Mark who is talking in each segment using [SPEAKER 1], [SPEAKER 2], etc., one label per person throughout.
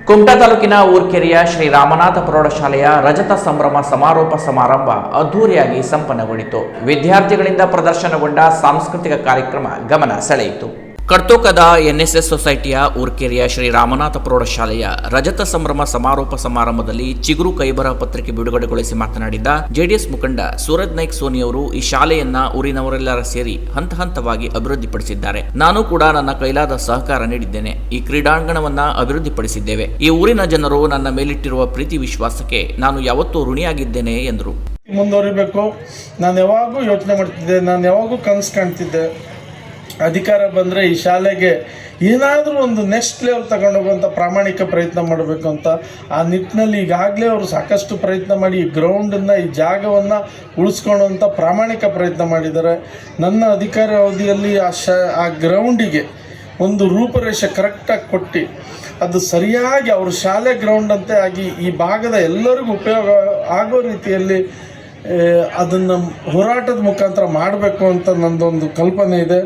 [SPEAKER 1] ಕುಮಟಾ ತಾಲೂಕಿನ ಊರ್ಕೆರೆಯ ಶ್ರೀ ರಾಮನಾಥ ಪ್ರೌಢಶಾಲೆಯ ರಜತ ಸಂಭ್ರಮ ಸಮಾರೋಪ ಸಮಾರಂಭ ಅದ್ದೂರಿಯಾಗಿ ಸಂಪನ್ನಗೊಂಡಿತು. ವಿದ್ಯಾರ್ಥಿಗಳಿಂದ ಪ್ರದರ್ಶನಗೊಂಡ ಸಾಂಸ್ಕೃತಿಕ ಕಾರ್ಯಕ್ರಮ ಗಮನ ಸೆಳೆಯಿತು. ಕರ್ತೋಕದ ಎನ್ಎಸ್ಎಸ್ ಸೊಸೈಟಿಯ ಊರ್ಕೆರೆಯ ಶ್ರೀ ರಾಮನಾಥ ಪ್ರೌಢಶಾಲೆಯ ರಜತ ಸಂಭ್ರಮ ಸಮಾರೋಪ ಸಮಾರಂಭದಲ್ಲಿ ಚಿಗುರು ಕೈಬರ ಪತ್ರಿಕೆ ಬಿಡುಗಡೆಗೊಳಿಸಿ ಮಾತನಾಡಿದ ಜೆಡಿಎಸ್ ಮುಖಂಡ ಸೂರಜ್ ನಾಯ್ಕ್ ಸೋನಿ ಅವರು ಈ ಶಾಲೆಯನ್ನ ಊರಿನವರೆಲ್ಲರ ಸೇರಿ ಹಂತ ಹಂತವಾಗಿ ಅಭಿವೃದ್ಧಿಪಡಿಸಿದ್ದಾರೆ. ನಾನು ಕೂಡ ನನ್ನ ಕೈಲಾದ ಸಹಕಾರ ನೀಡಿದ್ದೇನೆ. ಈ ಕ್ರೀಡಾಂಗಣವನ್ನ ಅಭಿವೃದ್ಧಿಪಡಿಸಿದ್ದೇವೆ. ಈ ಊರಿನ ಜನರು ನನ್ನ ಮೇಲಿಟ್ಟಿರುವ ಪ್ರೀತಿ ವಿಶ್ವಾಸಕ್ಕೆ ನಾನು ಯಾವತ್ತೂ ಋಣಿಯಾಗಿದ್ದೇನೆ ಎಂದರು.
[SPEAKER 2] ಮುಂದುವರಿಬೇಕು. ನಾನು ಯಾವಾಗೂ ಯೋಚನೆ ಮಾಡ್ತಿದ್ದೆ, ನಾನು ಯಾವಾಗೂ ಕನಸು ಕಾಣ್ತಿದ್ದೆ, ಅಧಿಕಾರ ಬಂದರೆ ಈ ಶಾಲೆಗೆ ಏನಾದರೂ ಒಂದು ನೆಕ್ಸ್ಟ್ ಲೆವೆಲ್ ತಗೊಂಡೋಗುವಂಥ ಪ್ರಾಮಾಣಿಕ ಪ್ರಯತ್ನ ಮಾಡಬೇಕು ಅಂತ. ಆ ನಿಟ್ಟಿನಲ್ಲಿ ಈಗಾಗಲೇ ಅವರು ಸಾಕಷ್ಟು ಪ್ರಯತ್ನ ಮಾಡಿ ಈ ಗ್ರೌಂಡನ್ನು, ಈ ಜಾಗವನ್ನು ಉಳಿಸ್ಕೊಳ್ಳುವಂಥ ಪ್ರಾಮಾಣಿಕ ಪ್ರಯತ್ನ ಮಾಡಿದ್ದಾರೆ. ನನ್ನ ಅಧಿಕಾರ ಅವಧಿಯಲ್ಲಿ ಆ ಗ್ರೌಂಡಿಗೆ ಒಂದು ರೂಪರೇಷೆ ಕರೆಕ್ಟಾಗಿ ಕೊಟ್ಟು ಅದು ಸರಿಯಾಗಿ ಅವ್ರ ಶಾಲೆ ಗ್ರೌಂಡ್ ಅಂತೆ ಆಗಿ ಈ ಭಾಗದ ಎಲ್ಲರಿಗೂ ಉಪಯೋಗ ಆಗೋ ರೀತಿಯಲ್ಲಿ ಅದನ್ನು ಹೋರಾಟದ ಮುಖಾಂತರ ಮಾಡಬೇಕು ಅಂತ ನನ್ನದೊಂದು ಕಲ್ಪನೆ ಇದೆ.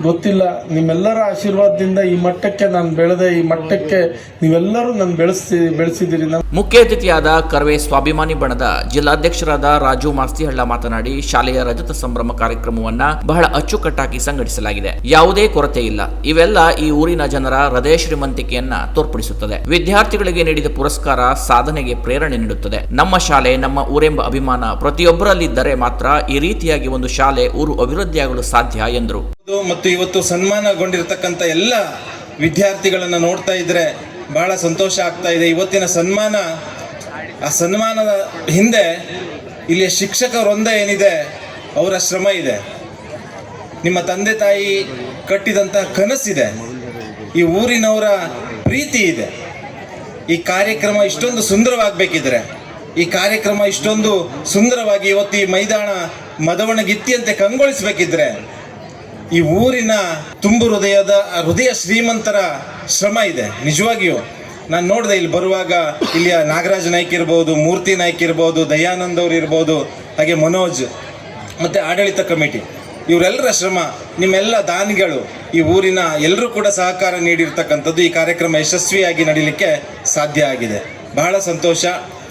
[SPEAKER 2] ಗೊತ್ತಿಲ್ಲ, ನಿಮ್ಮೆಲ್ಲರ ಆಶೀರ್ವಾದದಿಂದ ಈ ಮಟ್ಟಕ್ಕೆ ನಾನು ಬೆಳೆದೆ. ಈ ಮಟ್ಟಕ್ಕೆ ನೀವೆಲ್ಲರೂ ನಾನು ಬೆಳೆಸಿದ್ದೀರಿ.
[SPEAKER 1] ಮುಖ್ಯ ಅತಿಥಿಯಾದ ಕರ್ವೆ ಸ್ವಾಭಿಮಾನಿ ಬಣದ ಜಿಲ್ಲಾಧ್ಯಕ್ಷರಾದ ರಾಜು ಮಾಸ್ತಿಹಳ್ಳ ಮಾತನಾಡಿ, ಶಾಲೆಯ ರಜತ ಸಂಭ್ರಮ ಕಾರ್ಯಕ್ರಮವನ್ನ ಬಹಳ ಅಚ್ಚುಕಟ್ಟಾಗಿ ಸಂಘಟಿಸಲಾಗಿದೆ. ಯಾವುದೇ ಕೊರತೆ ಇಲ್ಲ. ಇವೆಲ್ಲ ಈ ಊರಿನ ಜನರ ಹೃದಯ ಶ್ರೀಮಂತಿಕೆಯನ್ನ ತೋರ್ಪಡಿಸುತ್ತದೆ. ವಿದ್ಯಾರ್ಥಿಗಳಿಗೆ ನೀಡಿದ ಪುರಸ್ಕಾರ ಸಾಧನೆಗೆ ಪ್ರೇರಣೆ ನೀಡುತ್ತದೆ. ನಮ್ಮ ಶಾಲೆ ನಮ್ಮ ಊರೆಂಬ ಅಭಿಮಾನ ಪ್ರತಿಯೊಬ್ಬರಲ್ಲಿದ್ದರೆ ಮಾತ್ರ ಈ ರೀತಿಯಾಗಿ ಒಂದು ಶಾಲೆ ಊರು ಅಭಿವೃದ್ಧಿಯಾಗಲು ಸಾಧ್ಯ ಎಂದರು.
[SPEAKER 3] ಮತ್ತು ಇವತ್ತು ಸನ್ಮಾನಗೊಂಡಿರತಕ್ಕಂಥ ಎಲ್ಲ ವಿದ್ಯಾರ್ಥಿಗಳನ್ನು ನೋಡ್ತಾ ಇದ್ರೆ ಬಹಳ ಸಂತೋಷ ಆಗ್ತಾ ಇದೆ. ಇವತ್ತಿನ ಸನ್ಮಾನ, ಆ ಸನ್ಮಾನದ ಹಿಂದೆ ಇಲ್ಲಿಯ ಶಿಕ್ಷಕರೊಂದ ಏನಿದೆ ಅವರ ಶ್ರಮ ಇದೆ, ನಿಮ್ಮ ತಂದೆ ತಾಯಿ ಕಟ್ಟಿದಂತಹ ಕನಸಿದೆ, ಈ ಊರಿನವರ ಪ್ರೀತಿ ಇದೆ. ಈ ಕಾರ್ಯಕ್ರಮ ಇಷ್ಟೊಂದು ಸುಂದರವಾಗಬೇಕಿದ್ರೆ, ಈ ಕಾರ್ಯಕ್ರಮ ಇಷ್ಟೊಂದು ಸುಂದರವಾಗಿ ಇವತ್ತು ಈ ಮೈದಾನ ಮದವಣಗಿತ್ತಿಯಂತೆ ಕಂಗೊಳಿಸಬೇಕಿದ್ರೆ ಈ ಊರಿನ ತುಂಬು ಹೃದಯ ಶ್ರೀಮಂತರ ಶ್ರಮ ಇದೆ. ನಿಜವಾಗಿಯೂ ನಾನು ನೋಡಿದೆ, ಇಲ್ಲಿ ಬರುವಾಗ ಇಲ್ಲಿಯ ನಾಗರಾಜ್ ನಾಯ್ಕ್ ಇರ್ಬೋದು, ಮೂರ್ತಿ ನಾಯ್ಕ್ ಇರ್ಬೋದು, ದಯಾನಂದ್ ಅವರು ಇರ್ಬೋದು, ಹಾಗೆ ಮನೋಜ್ ಮತ್ತು ಆಡಳಿತ ಕಮಿಟಿ, ಇವರೆಲ್ಲರ ಶ್ರಮ, ನಿಮ್ಮೆಲ್ಲ ದಾನಿಗಳು, ಈ ಊರಿನ ಎಲ್ಲರೂ ಕೂಡ ಸಹಕಾರ ನೀಡಿರ್ತಕ್ಕಂಥದ್ದು ಈ ಕಾರ್ಯಕ್ರಮ ಯಶಸ್ವಿಯಾಗಿ ನಡೀಲಿಕ್ಕೆ ಸಾಧ್ಯ ಆಗಿದೆ. ಬಹಳ ಸಂತೋಷ.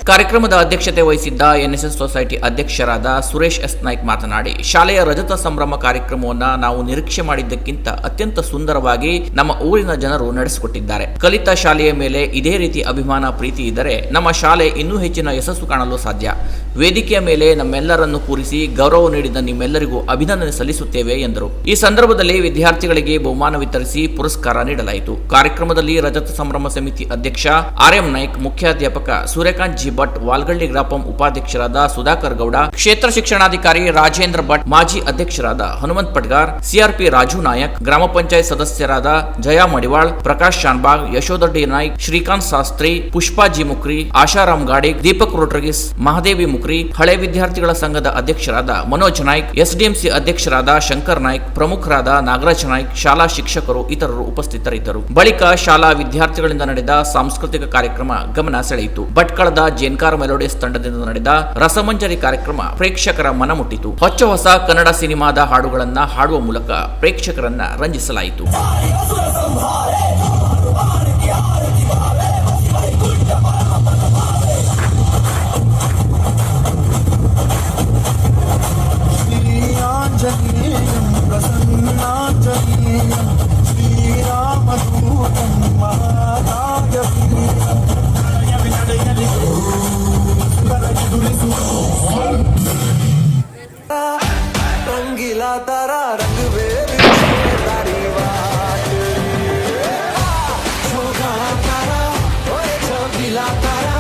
[SPEAKER 1] ಕಾರ್ಯಕ್ರಮದ ಅಧ್ಯಕ್ಷತೆ ವಹಿಸಿದ್ದ ಎನ್ಎಸ್ಎಸ್ ಸೊಸೈಟಿ ಅಧ್ಯಕ್ಷರಾದ ಸುರೇಶ್ ಎಸ್ ನಾಯ್ಕ್ ಮಾತನಾಡಿ, ಶಾಲೆಯ ರಜತ ಸಂಭ್ರಮ ಕಾರ್ಯಕ್ರಮವನ್ನ ನಾವು ನಿರೀಕ್ಷೆ ಮಾಡಿದ್ದಕ್ಕಿಂತ ಅತ್ಯಂತ ಸುಂದರವಾಗಿ ನಮ್ಮ ಊರಿನ ಜನರು ನಡೆಸಿಕೊಟ್ಟಿದ್ದಾರೆ. ಕಲಿತ ಶಾಲೆಯ ಮೇಲೆ ಇದೇ ರೀತಿ ಅಭಿಮಾನ ಪ್ರೀತಿ ಇದ್ದರೆ ನಮ್ಮ ಶಾಲೆ ಇನ್ನೂ ಹೆಚ್ಚಿನ ಯಶಸ್ಸು ಕಾಣಲು ಸಾಧ್ಯ. ವೇದಿಕೆಯ ಮೇಲೆ ನಮ್ಮೆಲ್ಲರನ್ನು ಕೂರಿಸಿ ಗೌರವ ನೀಡಿದ ನಿಮ್ಮೆಲ್ಲರಿಗೂ ಅಭಿನಂದನೆ ಸಲ್ಲಿಸುತ್ತೇವೆ ಎಂದರು. ಈ ಸಂದರ್ಭದಲ್ಲಿ ವಿದ್ಯಾರ್ಥಿಗಳಿಗೆ ಬಹುಮಾನ ವಿತರಿಸಿ ಪುರಸ್ಕಾರ ನೀಡಲಾಯಿತು. ಕಾರ್ಯಕ್ರಮದಲ್ಲಿ ರಜತ ಸಂಭ್ರಮ ಸಮಿತಿ ಅಧ್ಯಕ್ಷ ಆರ್ಎಂ ನಾಯ್ಕ್, ಮುಖ್ಯಾಧ್ಯಾಪಕ ಸೂರ್ಯಕಾಂತ್ ಜಿ ಭಟ್, ವಾಲ್ಗಳ್ಳಿ ಗ್ರಾಪಂ ಉಪಾಧ್ಯಕ್ಷರಾದ ಸುಧಾಕರ್ ಗೌಡ, ಕ್ಷೇತ್ರ ಶಿಕ್ಷಣಾಧಿಕಾರಿ ರಾಜೇಂದ್ರ ಭಟ್, ಮಾಜಿ ಅಧ್ಯಕ್ಷರಾದ ಹನುಮಂತ್ ಪಟ್ಗಾರ್, ಸಿಆರ್ಪಿ ರಾಜು ನಾಯಕ್, ಗ್ರಾಮ ಪಂಚಾಯತ್ ಸದಸ್ಯರಾದ ಜಯಾ ಮಡಿವಾಳ್, ಪ್ರಕಾಶ್ ಶಾನ್ಬಾಗ್, ಯಶೋಧಡ್ಡಿ ನಾಯ್ಕ್, ಶ್ರೀಕಾಂತ್ ಶಾಸ್ತ್ರಿ, ಪುಷ್ಪಾ ಜಿ ಮುಕ್ರಿ, ಆಶಾರಾಮ್ ಗಾಡಿಗ್, ದೀಪಕ್ ರೋಡ್ರಿಗಿಸ್, ಮಹಾದೇವಿ ಮುಕ್ರಿ, ಹಳೆ ವಿದ್ಯಾರ್ಥಿಗಳ ಸಂಘದ ಅಧ್ಯಕ್ಷರಾದ ಮನೋಜ್ ನಾಯ್ಕ್, ಎಸ್ಡಿಎಂಸಿ ಅಧ್ಯಕ್ಷರಾದ ಶಂಕರ್ ನಾಯ್ಕ್, ಪ್ರಮುಖರಾದ ನಾಗರಾಜ್ ನಾಯ್ಕ್, ಶಾಲಾ ಶಿಕ್ಷಕರು ಇತರರು ಉಪಸ್ಥಿತರಿದ್ದರು. ಬಳಿಕ ಶಾಲಾ ವಿದ್ಯಾರ್ಥಿಗಳಿಂದ ನಡೆದ ಸಾಂಸ್ಕೃತಿಕ ಕಾರ್ಯಕ್ರಮ ಗಮನ ಸೆಳೆಯಿತು. ಭಟ್ಕಳದ ಜೇನ್ಕಾರ್ ಮೆಲೋಡಿಯಸ್ ತಂಡದಿಂದ ನಡೆದ ರಸಮಂಜರಿ ಕಾರ್ಯಕ್ರಮ ಪ್ರೇಕ್ಷಕರ ಮನ ಮುಟ್ಟಿತು. ಹೊಚ್ಚ ಹೊಸ ಕನ್ನಡ ಸಿನಿಮಾದ ಹಾಡುಗಳನ್ನ ಹಾಡುವ ಮೂಲಕ ಪ್ರೇಕ್ಷಕರನ್ನ ರಂಜಿಸಲಾಯಿತು.
[SPEAKER 4] रंगीला तारा रंग बेरी तारी बात तारा ओए छबीला तारा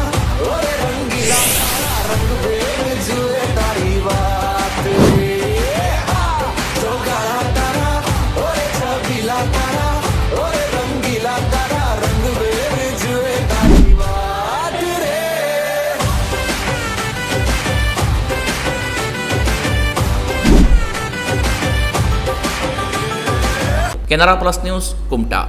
[SPEAKER 4] ओए रंगीला तारा रंग बेरी जुए तारी बात तारा ओए छबीला तारा ओए रंगीला तारा रंग बेरी जुए तारी बात रे.
[SPEAKER 1] Canara plus news, Kumta.